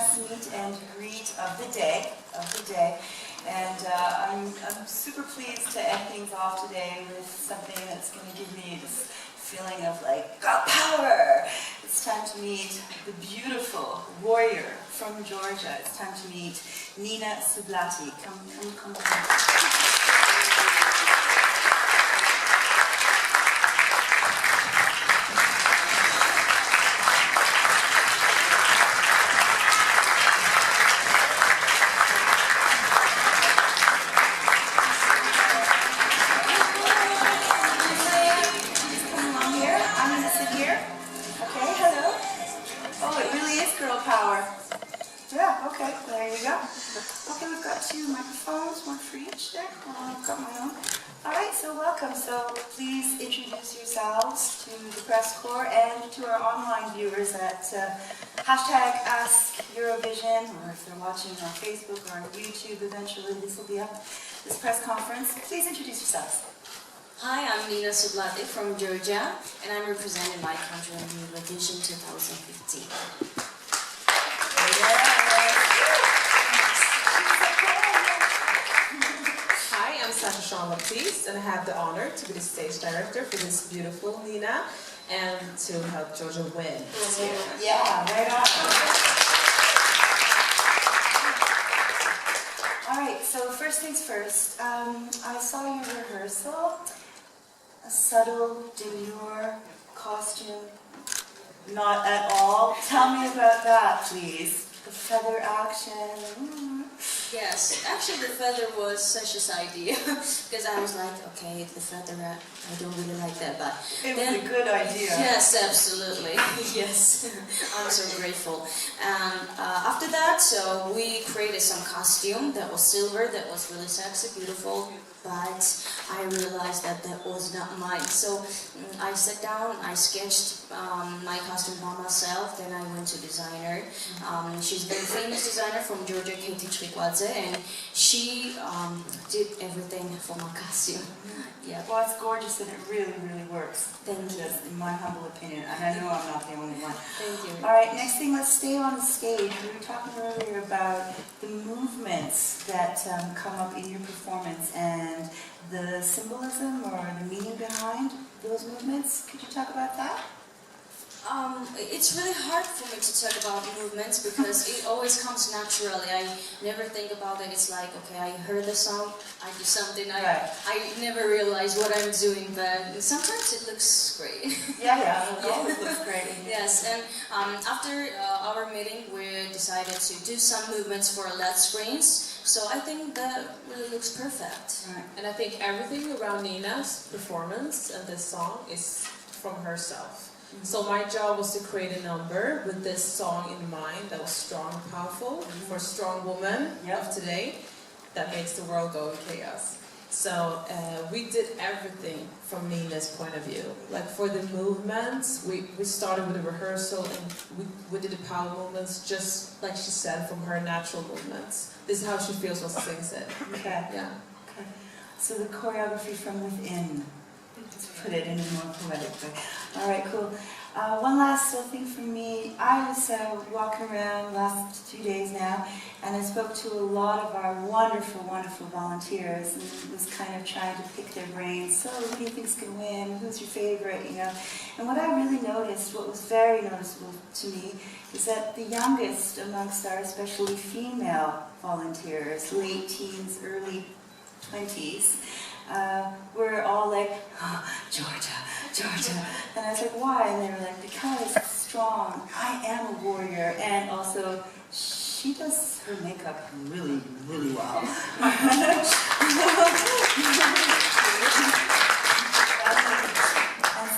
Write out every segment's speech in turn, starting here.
last meet and greet of the day. And I'm super pleased to end things off today with something that's going to give me this feeling of like, got power! It's time to meet the beautiful warrior from Georgia. It's time to meet Nina Sublatti. Come. So please introduce yourselves to the press corps and to our online viewers at hashtag Ask Eurovision, or if they're watching on Facebook or on YouTube, eventually this will be up, this press conference. Please introduce yourselves. Hi, I'm Nina Sublatti from Georgia, and I'm representing my country in Eurovision 2015. And I have the honor to be the stage director for this beautiful Nina and to help Georgia win this year. Yeah, right on. Alright, so first things first, I saw your rehearsal, a subtle, demure costume, not at all. Tell me about that, please. The feather action. Yes, actually the feather was Sasha's idea, because I was like, okay, the feather, I don't really like that, but it was a good idea. Yes, absolutely, yes, I'm so grateful. And after that, so we created some costume that was silver, that was really sexy, beautiful, but I realized that that was not mine. So I sat down, I sketched my costume by myself, then I went to designer. She's a very famous designer from Georgia, and she did everything for my costume. Yeah. Well, it's gorgeous and it really, really works. Thank you. Just in my humble opinion, and I know I'm not the only one. Thank you. All right, next thing, let's stay on the stage. We were talking earlier about the movements that come up in your performance and the symbolism or the meaning behind those movements. Could you talk about that? It's really hard for me to talk about movements because it always comes naturally. I never think about it. It's like, okay, I heard the song, I do something. I never realize what I'm doing, but sometimes it looks great. Yeah, it always looks great. Yes, and after our meeting, we decided to do some movements for LED screens. So I think that really looks perfect. Right. And I think everything around Nina's performance and this song is from herself. So my job was to create a number with this song in mind that was strong and powerful for a strong woman of today that makes the world go in chaos. So we did everything from Nina's point of view. Like for the movements, we started with a rehearsal and we did the power movements just like she said, from her natural movements. This is how she feels when she sings it. Okay. Yeah. Okay. So the choreography from within. Let's put it in a more poetic way. All right, cool. One last thing from me. I was walking around the last 2 days now, and I spoke to a lot of our wonderful, wonderful volunteers, and was kind of trying to pick their brains. So, who do you think's going to win? Who's your favorite? You know. And what I really noticed, what was very noticeable to me, is that the youngest amongst our, especially female volunteers, late teens, early 20s. We're all like, oh, Georgia. And I was like, why? And they were like, because it's strong. I am a warrior. And also, she does her makeup really, really well. And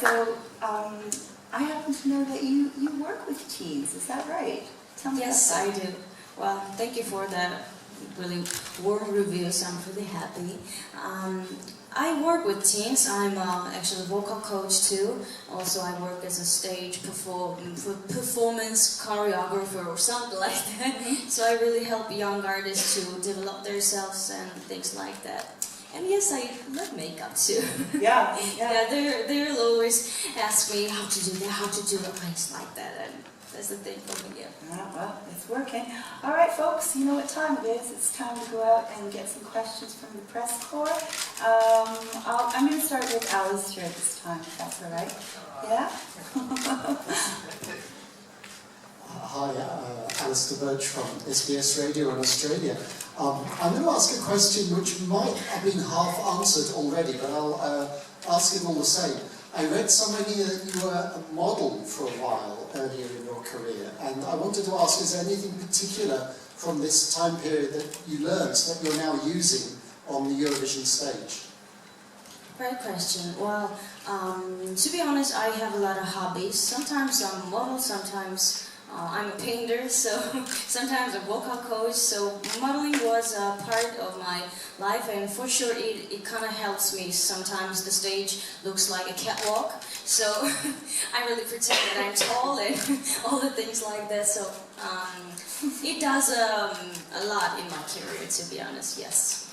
so, I happen to know that you work with teens. Is that right? Tell me Yes, about I do. Well, thank you for that really warm reviews. I'm really happy. I work with teens. I'm actually a vocal coach too. Also, I work as a stage performance choreographer or something like that. So I really help young artists to develop themselves and things like that. And yes, I love makeup too. Yeah. Yeah, they'll always ask me how to do that, how to do it, things like that. And That's the thing for me, yeah. Well, it's working. All right, folks, you know what time it is. It's time to go out and get some questions from the press corps. I'm going to start with Alistair this time, if that's all right. Yeah? Hi, Alistair Birch from SBS Radio in Australia. I'm going to ask a question which might have been half answered already, but I'll ask it all the same. I read somewhere here that you were a model for a while earlier in your career, and I wanted to ask, is there anything particular from this time period that you learned that you're now using on the Eurovision stage? Great question. Well, to be honest, I have a lot of hobbies. Sometimes I'm a model, sometimes I'm a painter, so sometimes a vocal coach, so modeling was a part of my life, and for sure it kind of helps me. Sometimes the stage looks like a catwalk, so I really pretend that I'm tall and all the things like that, so it does a lot in my career, to be honest, yes.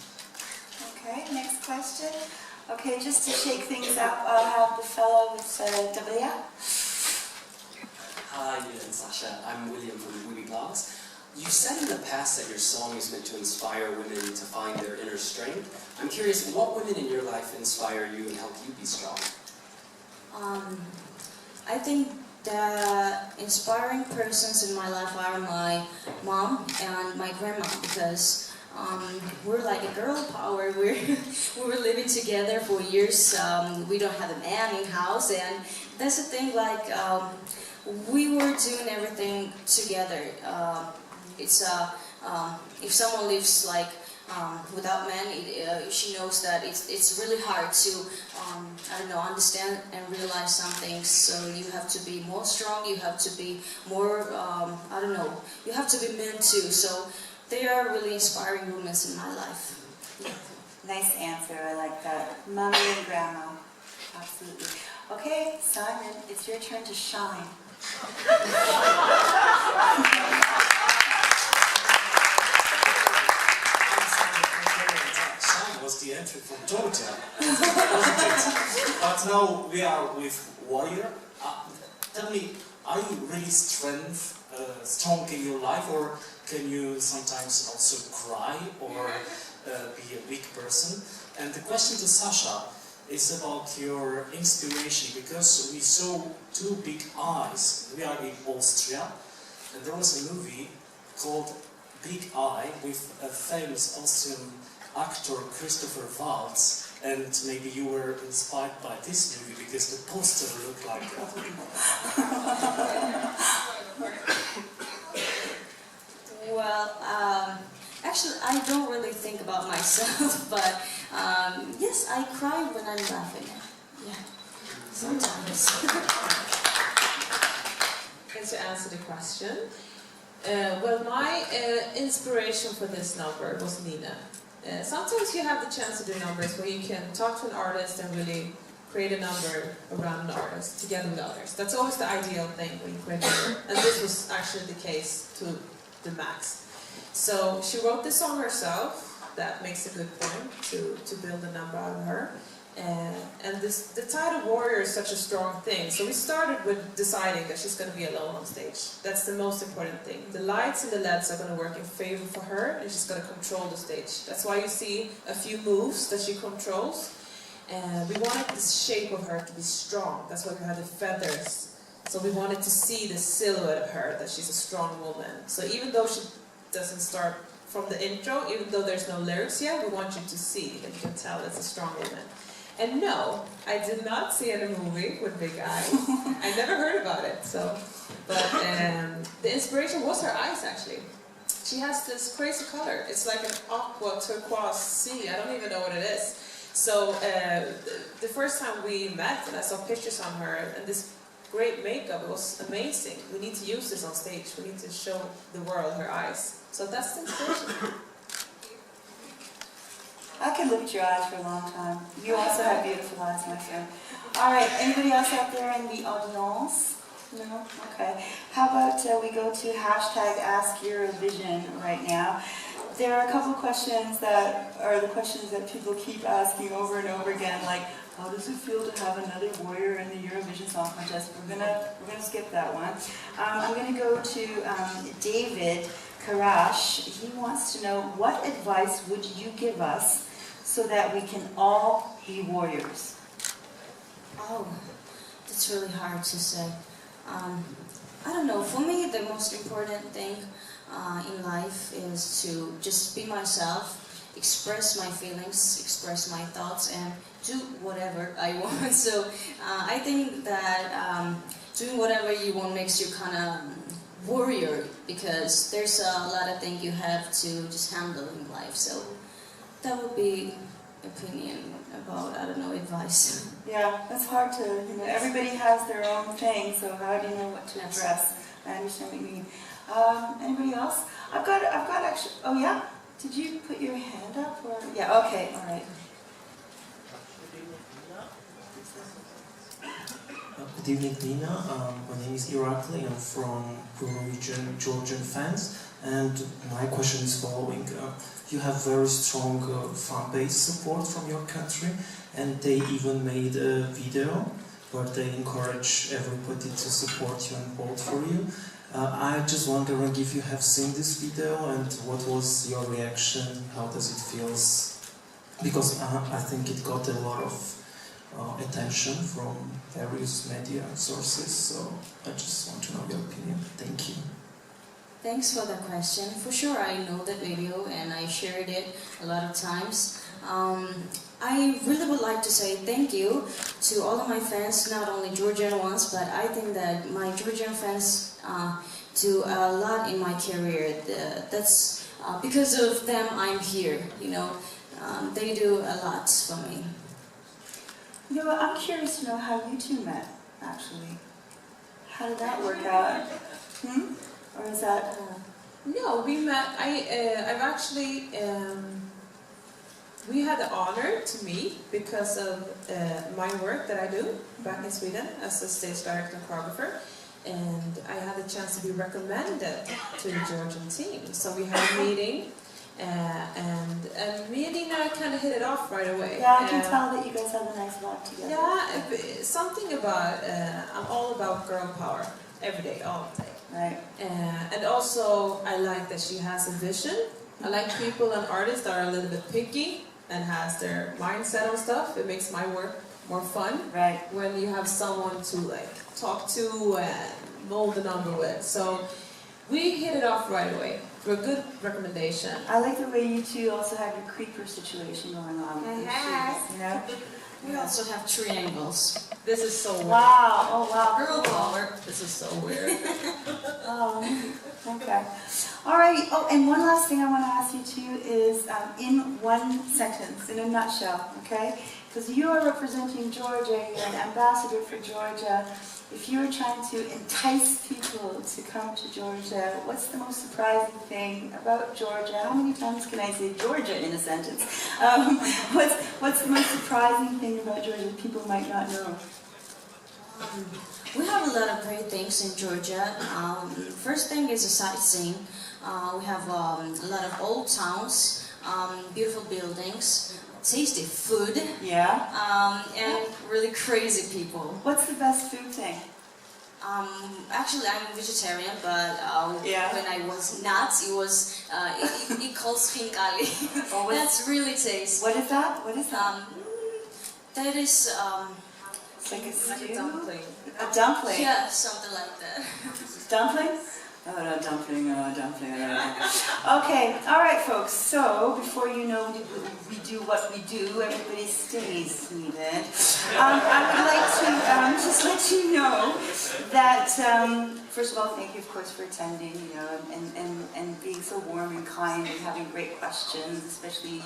Okay, next question. Okay, just to shake things up, I'll have the fellow with W. Hi, Ian and Sasha. I'm William from RYBAK. You said in the past that your song is meant to inspire women to find their inner strength. I'm curious, what women in your life inspire you and help you be strong? I think the inspiring persons in my life are my mom and my grandma, because we're like a girl power. We were living together for years. We don't have a man in house, and that's the thing. Like we were doing everything together. If someone lives like without men, she knows that it's really hard to I don't know, understand and realize some things. So you have to be more strong. You have to be more I don't know. You have to be men too. So they are really inspiring women in my life. Yeah. Nice answer, I like that. Mommy and grandma. Absolutely. Okay, Simon, it's your turn to shine. Shine was the entry from Georgia, wasn't it? But now we are with Warrior. Tell me, are you really strong in your life, or can you sometimes also cry or be a weak person? And the question to Sasha is about your inspiration, because we saw two big eyes. We are in Austria, and there was a movie called Big Eye with a famous Austrian actor Christopher Waltz, and maybe you were inspired by this movie because the poster looked like that. Well, actually, I don't really think about myself, but yes, I cry when I'm laughing. Yeah, sometimes. And to answer the question, well, my inspiration for this number was Nina. Sometimes you have the chance to do numbers where you can talk to an artist and really create a number around an artist together with others. That's always the ideal thing when you create a number, and this was actually the case to the max. So she wrote this song herself. That makes a good point to build a number out of her. And the title Warrior is such a strong thing. So we started with deciding that she's going to be alone on stage. That's the most important thing. The lights and the LEDs are going to work in favor for her, and she's going to control the stage. That's why you see a few moves that she controls. And we wanted the shape of her to be strong. That's why we had the feathers. So we wanted to see the silhouette of her, that she's a strong woman. So even though she doesn't start from the intro, even though there's no lyrics yet, we want you to see that you can tell it's a strong woman. And no, I did not see it in a movie with Big Eyes. I never heard about it. But the inspiration was her eyes, actually. She has this crazy color. It's like an aqua turquoise sea. I don't even know what it is. So the first time we met and I saw pictures on her and this great makeup, it was amazing. We need to use this on stage. We need to show the world her eyes. So that's the inspiration. I could look at your eyes for a long time. You also have beautiful eyes, my friend. All right, anybody else out there in the audience? No? Okay. How about we go to #AskEurovision right now. There are a couple of questions that are the questions that people keep asking over and over again, like, how does it feel to have another warrior in the Eurovision Song Contest? We're gonna skip that one. I'm gonna go to David Karash. He wants to know, what advice would you give us so that we can all be warriors? Oh, that's really hard to say. I don't know, for me the most important thing in life is to just be myself, express my feelings, express my thoughts, and do whatever I want. So I think that doing whatever you want makes you kind of warrior, because there's a lot of things you have to just handle in life. So that would be opinion about, I don't know, advice. Yeah, that's hard to, everybody has their own thing, so how do you know what to address? I understand what you mean. Anybody else? I've got actually, oh yeah? Did you put your hand up? Or? Yeah, okay, all right. Good evening, Nina. My name is Irakli. I'm from Georgian fans, and my question is following. You have very strong fan base support from your country, and they even made a video where they encourage everybody to support you and vote for you. I'm just wondering if you have seen this video and what was your reaction, how does it feel? Because I think it got a lot of attention from various media sources, so I just want to know your opinion. Thank you. Thanks for the question. For sure, I know the video and I shared it a lot of times. I really would like to say thank you to all of my fans, not only Georgian ones, but I think that my Georgian fans do a lot in my career. That's because of them I'm here, they do a lot for me. I'm curious to know how you two met, actually. How did that work out? Or is that... No, we met, I've actually, we had the honor to meet because of my work that I do back in Sweden as a stage director and choreographer, and I had the chance to be recommended to the Georgian team. So we had a meeting, and me and Nina kind of hit it off right away. Yeah, I can tell that you guys have a nice vibe together. Yeah, something about, I'm all about girl power, every day, all day. Right. And also, I like that she has a vision. I like people and artists that are a little bit picky and has their mindset on stuff. It makes my work more fun. Right. When you have someone to talk to and mold the number with. So we hit it off right away. For a good recommendation. I like the way you two also have your creeper situation going on with your shoes, We also have triangles. This is so weird. Wow, oh wow. Girl power. This is so weird. Oh, okay. All right, oh, and one last thing I want to ask you two is in one sentence, in a nutshell, okay? Because you are representing Georgia, you're an ambassador for Georgia. If you were trying to entice people to come to Georgia, what's the most surprising thing about Georgia? How many times can I say Georgia in a sentence? What's the most surprising thing about Georgia that people might not know? We have a lot of great things in Georgia. First thing is a sightseeing. We have a lot of old towns, beautiful buildings, tasty food, and really crazy people. What's the best food thing? Actually, I'm vegetarian, but when I was not, it was it called spinkali. Oh, that's really tasty. What is that? What is that? That is it's like a stew? Dumpling. A dumpling? Yeah, something like that. Dumpling? Oh, no, dumpling, dumpling. Okay, all right, folks. So, before you know we do what we do, everybody stay seated. I would like to just let you know that, first of all, thank you, of course, for attending, and being so warm and kind and having great questions, especially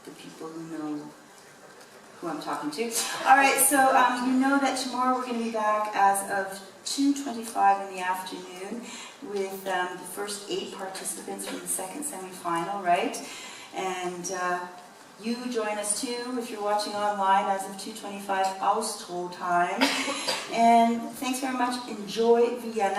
the people who know who I'm talking to. All right, so you know that tomorrow we're going to be back as of 2:25 in the afternoon with the first 8 participants from the second semi-final, right? And you join us too if you're watching online as of 2:25 Austro time. And thanks very much. Enjoy Vienna.